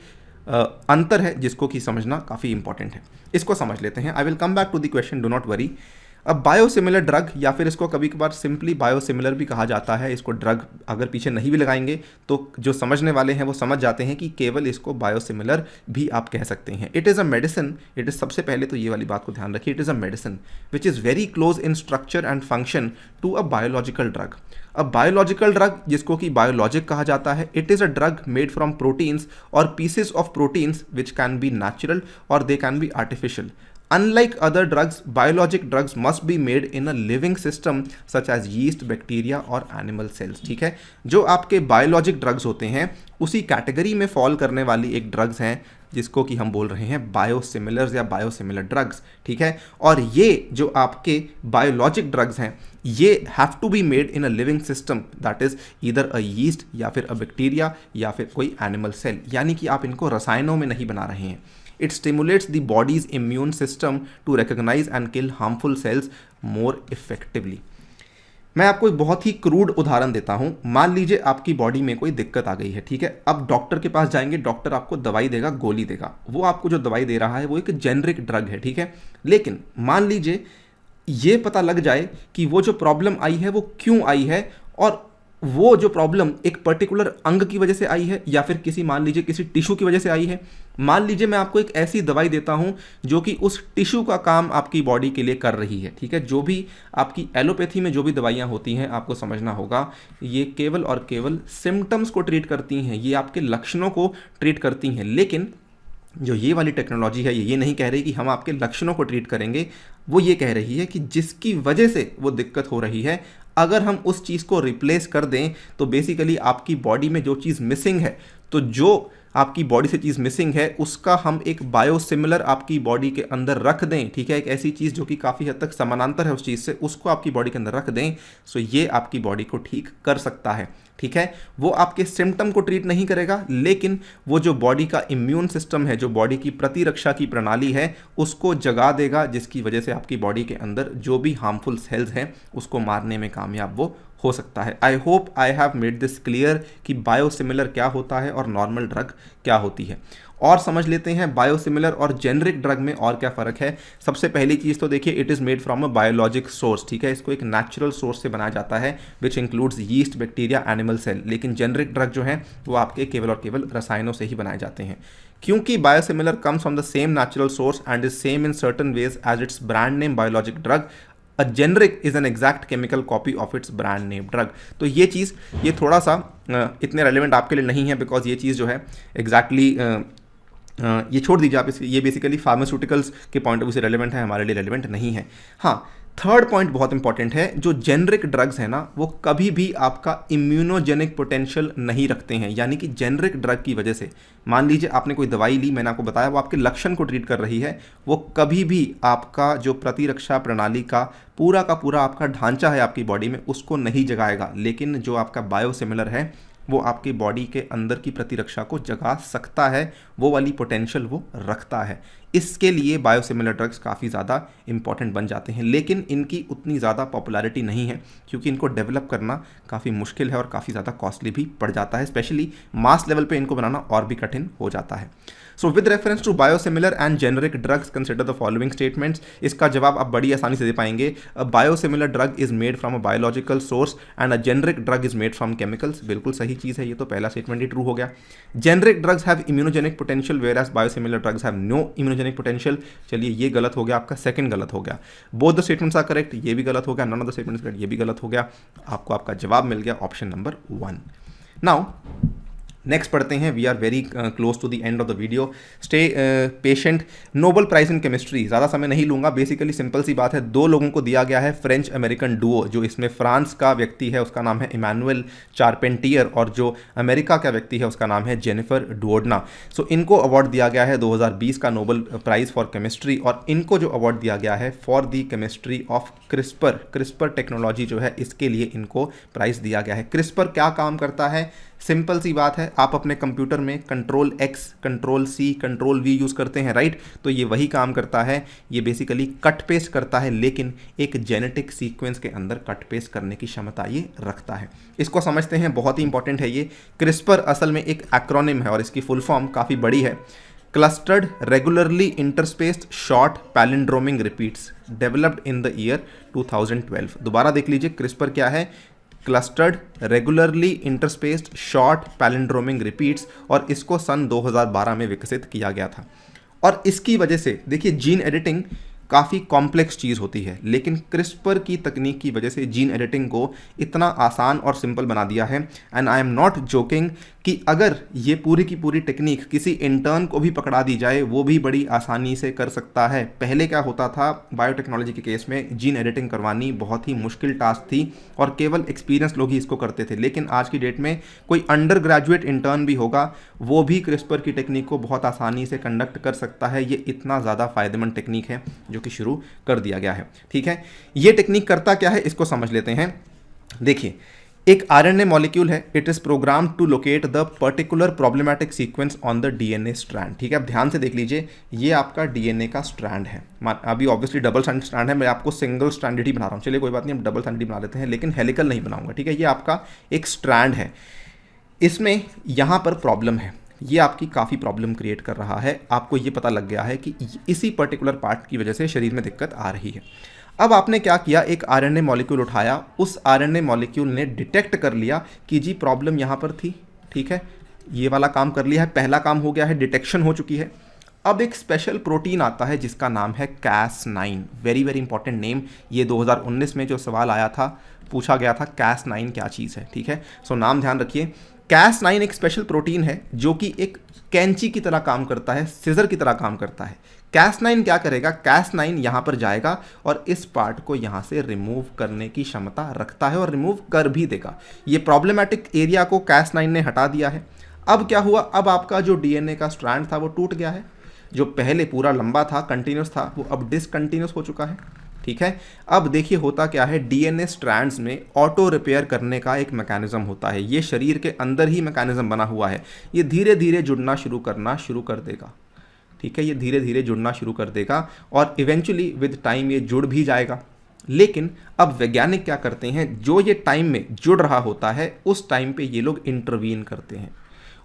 अंतर है, जिसको कि समझना काफ़ी इंपॉर्टेंट है। इसको समझ लेते हैं। I will come back to the question, do not worry. अब बायोसिमिलर ड्रग, या फिर इसको कभी कभार सिंपली बायोसिमिलर भी कहा जाता है, इसको ड्रग अगर पीछे नहीं भी लगाएंगे तो जो समझने वाले हैं वो समझ जाते हैं कि केवल इसको बायोसिमिलर भी आप कह सकते हैं। It is a medicine, it is, सबसे पहले तो ये वाली बात को ध्यान रखिए, it is a medicine which is very close in structure and function to a biological drug. अब बायोलॉजिकल ड्रग जिसको कि बायोलॉजिक कहा जाता है, it is a drug made from proteins और pieces of proteins which can be natural और they can be artificial. Unlike other drugs, biologic drugs must be made in a living system such as yeast, bacteria और animal cells। ठीक है, जो आपके biologic drugs होते हैं उसी category में फॉल करने वाली एक ड्रग्स हैं जिसको कि हम बोल रहे हैं बायोसिमिलर्स या बायोसिमिलर ड्रग्स। ठीक है, और ये जो आपके बायोलॉजिक ड्रग्स हैं ये have to be made in a living system, that is either a yeast या फिर अ बैक्टीरिया या फिर कोई एनिमल सेल, यानी कि आप इनको रसायनों में नहीं बना रहे हैं। It stimulates the body's immune system to recognize and kill harmful cells more effectively। मैं आपको एक बहुत ही क्रूड उदाहरण देता हूं। मान लीजिए आपकी बॉडी में कोई दिक्कत आ गई है, ठीक है, अब डॉक्टर के पास जाएंगे, डॉक्टर आपको दवाई देगा, गोली देगा, वो आपको जो दवाई दे रहा है वो एक जेनरिक ड्रग है, ठीक है। लेकिन मान लीजिए ये पता लग जाए कि वो जो प्रॉब्लम आई है वो क्यों आई है, और वो जो प्रॉब्लम एक पर्टिकुलर अंग की वजह से आई है या फिर किसी, मान लीजिए किसी टिश्यू की वजह से आई है। मान लीजिए मैं आपको एक ऐसी दवाई देता हूं जो कि उस टिश्यू का काम आपकी बॉडी के लिए कर रही है, ठीक है। जो भी आपकी एलोपैथी में जो भी दवाइयां होती हैं आपको समझना होगा ये केवल और केवल सिम्टम्स को ट्रीट करती हैं, ये आपके लक्षणों को ट्रीट करती हैं। लेकिन जो ये वाली टेक्नोलॉजी है ये नहीं कह रही कि हम आपके लक्षणों को ट्रीट करेंगे, वो ये कह रही है कि जिसकी वजह से वो दिक्कत हो रही है अगर हम उस चीज़ को रिप्लेस कर दें तो बेसिकली आपकी बॉडी में जो चीज़ मिसिंग है, तो जो आपकी बॉडी से चीज़ मिसिंग है उसका हम एक बायोसिमिलर आपकी बॉडी के अंदर रख दें, ठीक है, एक ऐसी चीज़ जो कि काफ़ी हद तक समानांतर है उस चीज़ से, उसको आपकी बॉडी के अंदर रख दें, सो ये आपकी बॉडी को ठीक कर सकता है। ठीक है, वो आपके सिम्टम को ट्रीट नहीं करेगा, लेकिन वो जो बॉडी का इम्यून सिस्टम है, जो बॉडी की प्रतिरक्षा की प्रणाली है, उसको जगा देगा, जिसकी वजह से आपकी बॉडी के अंदर जो भी हार्मफुल सेल्स हैं उसको मारने में कामयाब वो हो सकता है। आई hope I have made this clear कि बायोसिमिलर क्या होता है और नॉर्मल ड्रग क्या होती है। और समझ लेते हैं बायोसिमिलर और जेनरिक ड्रग में और क्या फ़र्क है। सबसे पहली चीज़ तो देखिए, it is made from a biologic source, ठीक है, इसको एक नेचुरल सोर्स से बनाया जाता है which includes yeast, bacteria, animal cell. लेकिन जेनरिक ड्रग जो है वो आपके केवल और केवल रसायनों से ही बनाए जाते हैं। क्योंकि biosimilar comes from the same natural source and is same in certain ways as its brand name biologic drug, a generic is an exact chemical copy of its brand name drug. तो ये चीज़ ये थोड़ा सा इतने relevant आपके लिए नहीं है, बिकॉज ये चीज़ जो है एग्जैक्टली ये छोड़ दीजिए आप, ये बेसिकली फार्मास्यूटिकल्स के पॉइंट ऑफ व्यू से रेलिवेंट है, हमारे लिए रेलिवेंट नहीं है। हाँ, थर्ड पॉइंट बहुत इंपॉर्टेंट है, जो जेनरिक ड्रग्स है ना वो कभी भी आपका इम्यूनोजेनिक पोटेंशियल नहीं रखते हैं। यानी कि जेनरिक ड्रग की वजह से, मान लीजिए आपने कोई दवाई ली, मैंने आपको बताया वो आपके लक्षण को ट्रीट कर रही है, वो कभी भी आपका जो प्रतिरक्षा प्रणाली का पूरा आपका ढांचा है आपकी बॉडी में उसको नहीं जगाएगा। लेकिन जो आपका बायोसिमिलर है वो आपकी बॉडी के अंदर की प्रतिरक्षा को जगा सकता है, वो वाली पोटेंशियल वो रखता है। इसके लिए बायोसिमिलर ड्रग्स काफ़ी ज़्यादा इंपॉर्टेंट बन जाते हैं, लेकिन इनकी उतनी ज़्यादा पॉपुलैरिटी नहीं है क्योंकि इनको डेवलप करना काफ़ी मुश्किल है और काफ़ी ज़्यादा कॉस्टली भी पड़ जाता है। स्पेशली मास लेवल पे इनको बनाना और भी कठिन हो जाता है। So with reference to biosimilar and generic drugs consider the following statements. इसका जवाब आप बड़ी आसानी से दे पाएंगे। A biosimilar drug is made from a biological source and a generic drug is made from chemicals. बिल्कुल सही चीज़ है, ये तो पहला स्टेटमेंट ही ट्रू हो गया। Generic drugs have immunogenic potential whereas biosimilar drugs have no immunogenic potential. चलिए ये गलत हो गया, आपका सेकंड गलत हो गया। Both the statements are correct, ये भी गलत हो गया। None of the statements correct, ये भी गलत हो गया। आपको आपका जवाब मिल गया ऑप्शन नंबर 1। नाउ नेक्स्ट पढ़ते हैं। We are very close to the end of the video. Stay patient. Nobel prize in chemistry, ज़्यादा समय नहीं लूँगा। बेसिकली सिंपल सी बात है, 2 लोगों को दिया गया है, फ्रेंच अमेरिकन डुओ। जो इसमें फ्रांस का व्यक्ति है उसका नाम है इमैनुअल चारपेंटियर और जो अमेरिका का व्यक्ति है उसका नाम है जेनिफर डुओडना। सो इनको अवार्ड दिया गया है 2020 का नोबेल प्राइज़ फॉर केमिस्ट्री, और इनको जो अवार्ड दिया गया है for the chemistry of CRISPR technology जो है, इसके लिए इनको प्राइज़ दिया गया है। क्रिस्पर क्या काम करता है? सिंपल सी बात है, आप अपने कंप्यूटर में Ctrl+X, Ctrl+C, Ctrl+V यूज़ करते हैं, राइट? तो ये वही काम करता है। ये बेसिकली कट पेस्ट करता है, लेकिन एक जेनेटिक सीक्वेंस के अंदर कट पेस्ट करने की क्षमता ये रखता है। इसको समझते हैं, बहुत ही इंपॉर्टेंट है ये। क्रिस्पर असल में एक एक्रोनिम है और इसकी फुल फॉर्म काफ़ी बड़ी है। Clustered regularly interspaced short palindromic repeats developed in the year 2012। दोबारा देख लीजिए, क्रिस्पर क्या है? Clustered regularly interspaced short palindromic repeats, और इसको सन 2012 में विकसित किया गया था। और इसकी वजह से देखिए, जीन एडिटिंग काफ़ी कॉम्प्लेक्स चीज़ होती है, लेकिन क्रिस्पर की तकनीक की वजह से जीन एडिटिंग को इतना आसान और सिंपल बना दिया है। And I am not joking कि अगर ये पूरी की पूरी टेक्निक किसी इंटर्न को भी पकड़ा दी जाए, वो भी बड़ी आसानी से कर सकता है। पहले क्या होता था, बायोटेक्नोलॉजी के केस में जीन एडिटिंग करवानी बहुत ही मुश्किल टास्क थी और केवल एक्सपीरियंस लोग ही इसको करते थे। लेकिन आज की डेट में कोई अंडर ग्रेजुएट इंटर्न भी होगा, वो भी क्रिस्पर की टेक्निक को बहुत आसानी से कंडक्ट कर सकता है। ये इतना ज़्यादा फायदेमंद टेक्निक है जो कि शुरू कर दिया गया है। ठीक है, ये टेक्निक करता क्या है, इसको समझ लेते हैं। देखिए, एक आरएनए मॉलिक्यूल है, it is program to locate the particular problematic sequence on the DNA strand. ठीक है, अब ध्यान से देख लीजिए, ये आपका डीएनए का स्ट्रैंड है। अभी ऑब्वियसली डबल स्ट्रैंड है, मैं आपको सिंगल स्ट्रैंडेड ही बना रहा हूँ। चलिए कोई बात नहीं, हम डबल स्ट्रैंडेड बना लेते हैं, लेकिन हेलिकल नहीं बनाऊंगा। ठीक है, ये आपका एक स्ट्रैंड है, इसमें यहाँ पर प्रॉब्लम है, ये आपकी काफ़ी प्रॉब्लम क्रिएट कर रहा है। आपको ये पता लग गया है कि इसी पर्टिकुलर पार्ट की वजह से शरीर में दिक्कत आ रही है। अब आपने क्या किया, एक आरएनए मॉलिक्यूल उठाया, उस आरएनए मॉलिक्यूल ने डिटेक्ट कर लिया कि जी प्रॉब्लम यहाँ पर थी। ठीक है, ये वाला काम कर लिया है, पहला काम हो गया है, डिटेक्शन हो चुकी है। अब एक स्पेशल प्रोटीन आता है जिसका नाम है Cas9। Very very important name. ये 2019 में जो सवाल आया था, पूछा गया था Cas9 क्या चीज़ है। ठीक है, सो नाम ध्यान रखिए। Cas9 एक स्पेशल प्रोटीन है जो कि एक कैंची की तरह काम करता है, सिजर की तरह काम करता है। Cas9 क्या करेगा, Cas9 यहाँ पर जाएगा और इस पार्ट को यहाँ से रिमूव करने की क्षमता रखता है और रिमूव कर भी देगा। ये प्रॉब्लमेटिक एरिया को Cas9 ने हटा दिया है। अब क्या हुआ, अब आपका जो डीएनए का स्ट्रैंड था वो टूट गया है। जो पहले पूरा लंबा था, कंटिन्यूस था, वो अब डिसकंटिन्यूस हो चुका है। ठीक है, अब देखिए होता क्या है, डीएनए स्ट्रैंड्स में ऑटो रिपेयर करने का एक मैकेनिज्म होता है। ये शरीर के अंदर ही मैकेनिज्म बना हुआ है। ये धीरे धीरे जुड़ना शुरू कर देगा। ठीक है, ये धीरे धीरे जुड़ना शुरू कर देगा और इवेंचुअली विद टाइम ये जुड़ भी जाएगा। लेकिन अब वैज्ञानिक क्या करते हैं, जो ये टाइम में जुड़ रहा होता है उस टाइम पे ये लोग इंटरवीन करते हैं।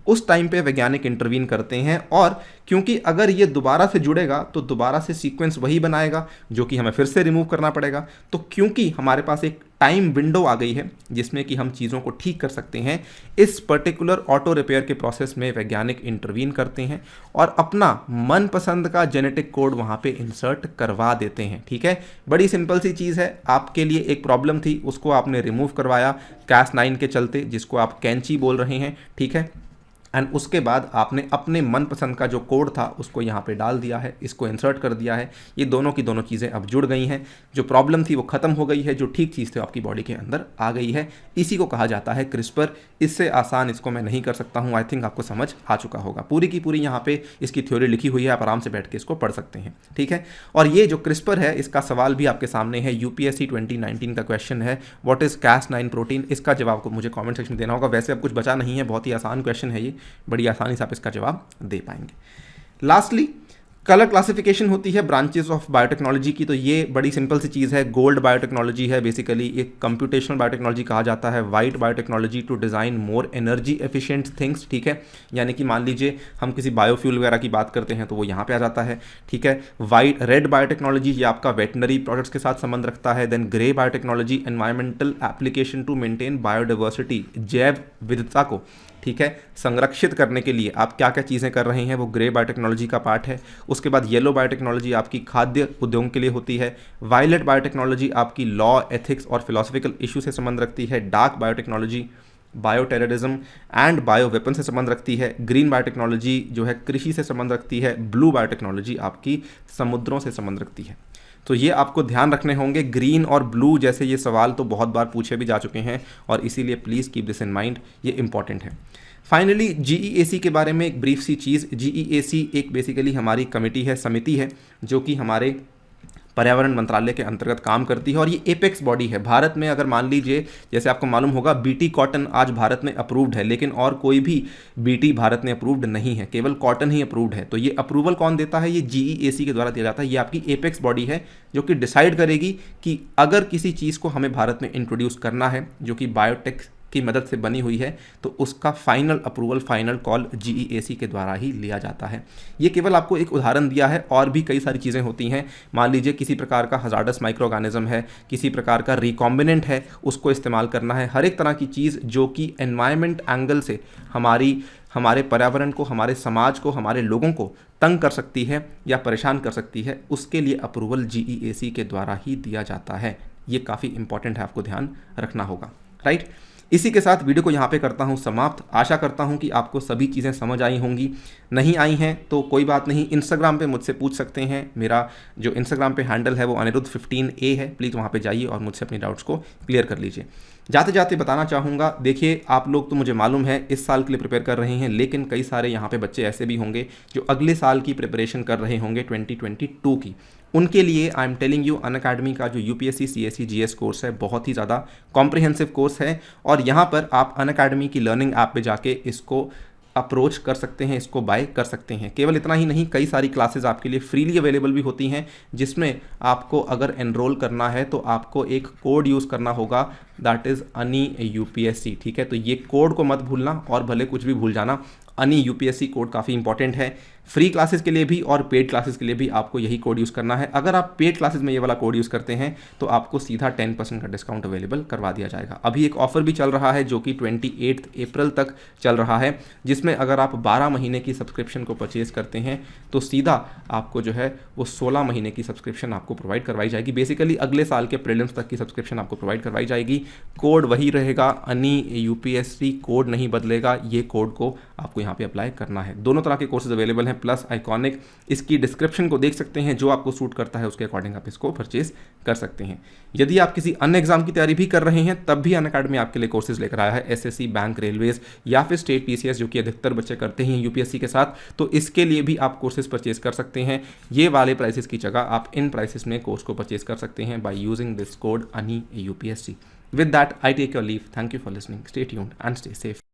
उस टाइम पे वैज्ञानिक इंटरवीन करते हैं, और क्योंकि अगर ये दोबारा से जुड़ेगा तो दोबारा से सीक्वेंस वही बनाएगा जो कि हमें फिर से रिमूव करना पड़ेगा। तो क्योंकि हमारे पास एक टाइम विंडो आ गई है जिसमें कि हम चीज़ों को ठीक कर सकते हैं, इस पर्टिकुलर ऑटो रिपेयर के प्रोसेस में वैज्ञानिक इंटरवीन करते हैं और अपना मनपसंद का जेनेटिक कोड वहाँ पे इंसर्ट करवा देते हैं। ठीक है, बड़ी सिंपल सी चीज़ है। आपके लिए एक प्रॉब्लम थी, उसको आपने रिमूव करवाया Cas9 के चलते, जिसको आप कैंची बोल रहे हैं। ठीक है, एंड उसके बाद आपने अपने मनपसंद का जो कोड था उसको यहाँ पे डाल दिया है, इसको इंसर्ट कर दिया है। ये दोनों की दोनों चीज़ें अब जुड़ गई हैं। जो प्रॉब्लम थी वो ख़त्म हो गई है, जो ठीक चीज़ थी आपकी बॉडी के अंदर आ गई है। इसी को कहा जाता है क्रिस्पर। इससे आसान इसको मैं नहीं कर सकता हूँ। आई थिंक आपको समझ आ चुका होगा। पूरी की पूरी यहाँ पे इसकी थ्योरी लिखी हुई है, आप आराम से बैठ के इसको पढ़ सकते हैं। ठीक है, और ये जो क्रिस्पर है इसका सवाल भी आपके सामने है। यूपीएससी 2019 का क्वेश्चन है, व्हाट इज़ Cas9 प्रोटीन। इसका जवाब को मुझे कॉमेंट सेक्शन में देना होगा। वैसे अब कुछ बचा नहीं है, बहुत ही आसान क्वेश्चन है ये, बड़ी आसानी आप इसका जवाब दे पाएंगे। लास्टली, कलर क्लासिफिकेशन होती है ब्रांचेस ऑफ बायोटेक्नोलॉजी की। तो ये बड़ी सिंपल सी चीज़ है। गोल्ड बायोटेक्नोलॉजी है, बेसिकली एक कंप्यूटेशनल बायोटेक्नोलॉजी कहा जाता है। White biotechnology to design more energy efficient things. ठीक है, यानी कि मान लीजिए हम किसी बायोफ्यूल वगैरह की बात करते हैं तो वो यहाँ पे आ जाता है। ठीक है, रेड बायोटेक्नोलॉजी ये आपका वेटनरी प्रोडक्ट्स के साथ संबंध रखता है। Then grey biotechnology environmental application to maintain biodiversity, जैव विविधता को ठीक है संरक्षित करने के लिए आप क्या क्या चीज़ें कर रहे हैं, वो ग्रे बायोटेक्नोलॉजी का पार्ट है। उसके बाद येलो बायोटेक्नोलॉजी आपकी खाद्य उद्योग के लिए होती है। वायलेट बायोटेक्नोलॉजी आपकी लॉ, एथिक्स और फिलोसफिकल इशू से संबंध रखती है। Dark biotechnology bio terrorism and bio weapon से संबंध रखती है। ग्रीन बायोटेक्नोलॉजी जो है कृषि से संबंध रखती है। ब्लू बायोटेक्नोलॉजी आपकी समुद्रों से संबंध रखती है। तो ये आपको ध्यान रखने होंगे। ग्रीन और ब्लू जैसे ये सवाल तो बहुत बार पूछे भी जा चुके हैं और इसीलिए please keep this in mind, ये इंपॉर्टेंट है। फाइनली जीईएसी के बारे में एक ब्रीफ सी चीज़। जीईएसी एक बेसिकली हमारी कमेटी है, समिति है, जो कि हमारे पर्यावरण मंत्रालय के अंतर्गत काम करती है और ये एपेक्स बॉडी है। भारत में अगर मान लीजिए, जैसे आपको मालूम होगा, बीटी कॉटन आज भारत में अप्रूव्ड है, लेकिन और कोई भी बीटी भारत में अप्रूव्ड नहीं है, केवल कॉटन ही अप्रूव्ड है। तो ये अप्रूवल कौन देता है, ये जीईएसी के द्वारा दिया जाता है। ये आपकी एपेक्स बॉडी है जो कि डिसाइड करेगी कि अगर किसी चीज़ को हमें भारत में इंट्रोड्यूस करना है जो कि बायोटेक की मदद से बनी हुई है तो उसका final approval, final call GEAC के द्वारा ही लिया जाता है। ये केवल आपको एक उदाहरण दिया है, और भी कई सारी चीज़ें होती हैं। मान लीजिए किसी प्रकार का हजार्डस माइक्रो ऑर्गेनिज्म है, किसी प्रकार का रिकॉम्बिनेंट है, उसको इस्तेमाल करना है। हर एक तरह की चीज़ जो कि एनवायरनमेंट एंगल से हमारे पर्यावरण को, हमारे समाज को, हमारे लोगों को तंग कर सकती है या परेशान कर सकती है, उसके लिए अप्रूवल GEAC के द्वारा ही दिया जाता है। ये काफ़ी इंपॉर्टेंट है, आपको ध्यान रखना होगा, राइट। इसी के साथ वीडियो को यहाँ पे करता हूँ समाप्त। आशा करता हूँ कि आपको सभी चीज़ें समझ आई होंगी। नहीं आई हैं तो कोई बात नहीं, इंस्टाग्राम पे मुझसे पूछ सकते हैं। मेरा जो इंस्टाग्राम पे हैंडल है वो अनिरुद्ध15A है। प्लीज़ वहाँ पे जाइए और मुझसे अपनी डाउट्स को क्लियर कर लीजिए। जाते जाते बताना चाहूँगा, देखिए आप लोग तो मुझे मालूम है इस साल के लिए प्रिपेयर कर रहे हैं, लेकिन कई सारे यहाँ पे बच्चे ऐसे भी होंगे जो अगले साल की प्रिपरेशन कर रहे होंगे 2022 की। उनके लिए I am telling you, Unacademy का जो UPSC CSE GS कोर्स है बहुत ही ज़्यादा कॉम्प्रिहेंसिव कोर्स है, और यहाँ पर आप अनअकैडमी की लर्निंग ऐप पे जाके इसको अप्रोच कर सकते हैं, इसको बाय कर सकते हैं। केवल इतना ही नहीं, कई सारी क्लासेस आपके लिए फ्रीली अवेलेबल भी होती हैं, जिसमें आपको अगर एनरोल करना है तो आपको एक कोड यूज़ करना होगा, दैट इज़ अनि UPSC। ठीक है, तो ये कोड को मत भूलना, और भले कुछ भी भूल जाना, अनि UPSC कोड काफ़ी इंपॉर्टेंट है। फ्री क्लासेस के लिए भी और पेड क्लासेस के लिए भी आपको यही कोड यूज़ करना है। अगर आप पेड क्लासेस में ये वाला कोड यूज़ करते हैं तो आपको सीधा 10% का डिस्काउंट अवेलेबल करवा दिया जाएगा। अभी एक ऑफर भी चल रहा है जो कि 28 अप्रैल तक चल रहा है, जिसमें अगर आप 12 महीने की सब्सक्रिप्शन को परचेज करते हैं तो सीधा आपको जो है वो 16 महीने की सब्सक्रिप्शन आपको प्रोवाइड करवाई जाएगी। बेसिकली अगले साल के प्रीलिम्स तक की सब्सक्रिप्शन आपको प्रोवाइड करवाई जाएगी। कोड वही रहेगा, अनि UPSC कोड नहीं बदलेगा। ये कोड को आपको यहाँ पे अप्लाई करना है। दोनों तरह के कोर्सेज अवेलेबल हैं, प्लस आइकॉनिक। इसकी डिस्क्रिप्शन को देख सकते हैं, जो आपको सूट करता है उसके अकॉर्डिंग आप इसको परचेज कर सकते हैं। यदि आप किसी अन्य एग्जाम की तैयारी भी कर रहे हैं तब भी अनअकैडमी आपके लिए कोर्सेज लेकर आया है, SSC, बैंक, रेलवेज या फिर स्टेट PCS, जो कि अधिकतर बच्चे करते हैं UPSC के साथ, तो इसके लिए भी आप कोर्सेज परचेज कर सकते हैं। ये वाले प्राइसेस की जगह आप इन प्राइसेस में कोर्स को परचेज कर सकते हैं बाय यूजिंग दिस कोड अनि UPSC। With that, I take your leave. Thank you for listening. Stay tuned and stay safe.